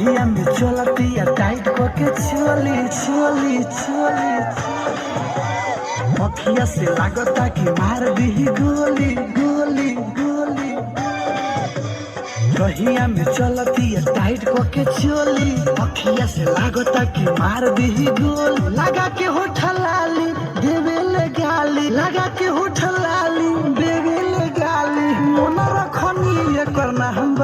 रहिया में चलतिया टाइट करके चली चली चली अखिया से लागता कि मार दी गोली गोली गोली रहिया में चलतिया टाइट करके चली अखिया से लागता कि मार दी गोली लगा के होठ लाली देवे ले गाली लगा के होठ लाली देवे ले गाली मोना रखनी ये करना हम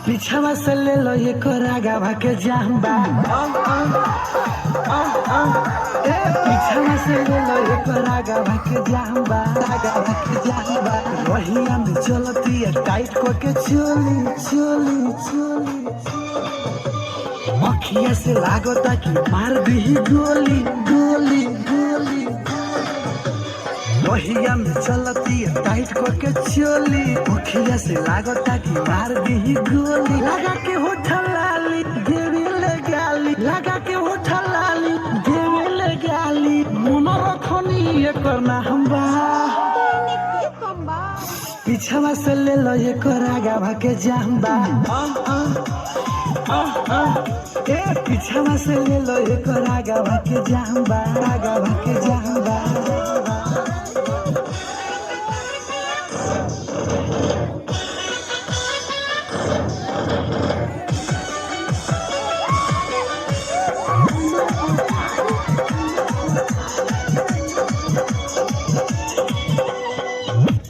पीछावा से ले लो ये कोरागा भाके जाम्बा पीछावा से ले लो ये कोरागा भाके जाम्बा रहिया में चलती है टाइट करके चली चली चली अखिया से लागता कि मार दी गोली गोली गोली रहिया में चलती है टाइट करके चली अखिया से लागता कि मार दी गोली लगा के होठ लाली देवी ले गाली लगा के होठ लाली देवी ले गाली मुनो रखनी ये करना हम पीछावा से ले लो ये कोरागा भाके जाम्बा पीछावा से ले लो ये कोरागा भाके जाम्बा रागा भाके जाम्बा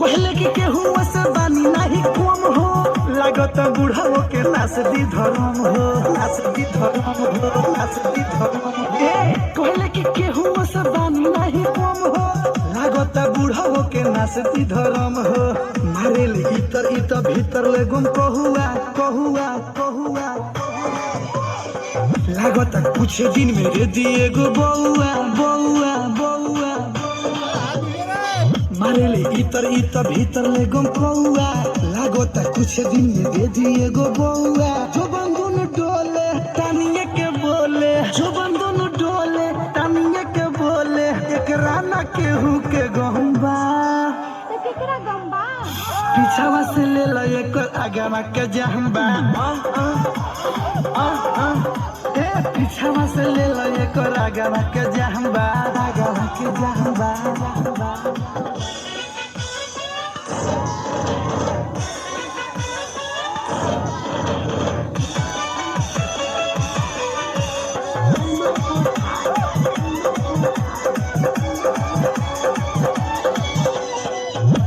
पहले के केहू से बानी नहीं कम हो लागत बुढ़ाओ के नाच दी धर्म हो नाच दी धर्म हो नाच दी धर्म पहले के केहू से बानी नहीं कम हो लागत बुढ़ाओ के नाच दी धर्म हो मारे ले इतर इतर भीतर ले गुम कहुआ कहुआ कहुआ लागत कुछ दिन में रे दिए गो बउआ बउआ बउआ मारे ले इतर इतर भीतर ले गुम कौआ लागोता कुछ दिन में दे दिए गो बउआ जो बंदून डोले तानिए के बोले जो बंदून डोले तानिए के बोले एकरा ना केहू के गंबा पीछावा से ले लो एक आगामा के जहंबा पीछावा से ले लो एक आगामा के जहंबा आगामा के जहंबा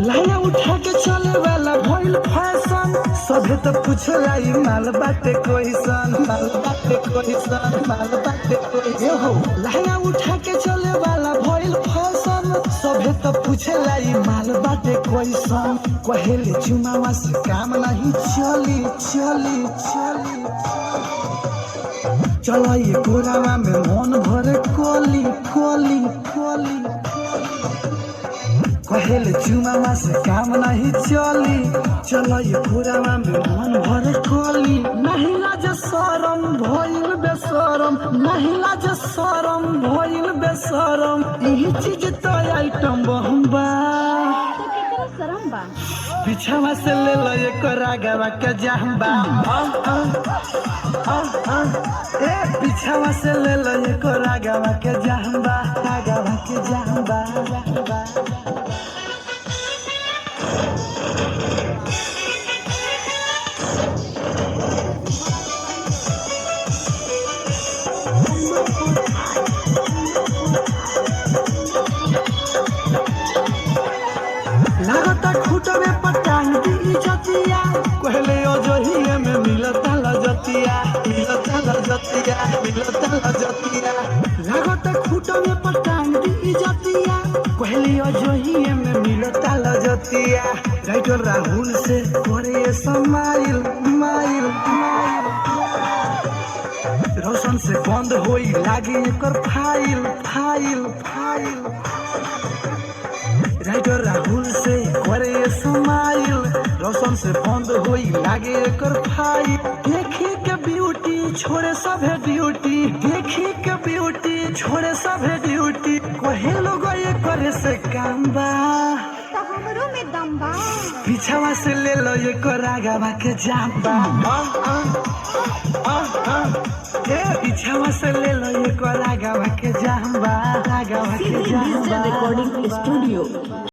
लाया उठा के चले वाला भइल फैशन सभे तो पूछला ई माल बाटे कोइसन माल बाटे कोइसन माल बाटे कोइसन हो लाया उठा के चले वाला भइल फैशन सभे तो पूछला ई माल बाटे कोइसन कहेले चुमावा से काम नहीं चली चली चली चलो ये कोरावा में मन भरे कोली कोली कोली कहेले चुमावा से काम नहीं चली चलो ये पुरावा में मन भरे कोली नहीं लाज शरम भइल बेशरम नहीं लाज शरम भइल बेशरम यही चीज तो आइटम बहम्बा पीछावा से ले लो ये कोरागा के जाम्बा पीछावा से ले लो ये कोरागा के जाम्बा रागा के जाम्बा लागता खूटवे पटांग दी जतिया कहले ओजहिए में मिलता लजतिया मिलता लजतिया मिलता लजतिया लागता खूटवे पटांग दी जतिया कहले ओजहिए में मिलता लजतिया राइटर राहुल से करे समाइल माइल रोशन से बंद होई लागे एकर file file file writer Rahul से करे समाइल रोशन से बंद होई लागे एकर फाइल देखी के ब्यूटी छोड़े सभे ड्यूटी देखी के ब्यूटी छोड़े सभे ड्यूटी कहे लोग ये करे से काम बा हमरो में दम बा। पीछावा से ले लो ये कोरागावा के जाम्बा पीछावा से ले लो ये कोरागावा के जाम्बा डिजिटल रिकॉर्डिंग स्टूडियो।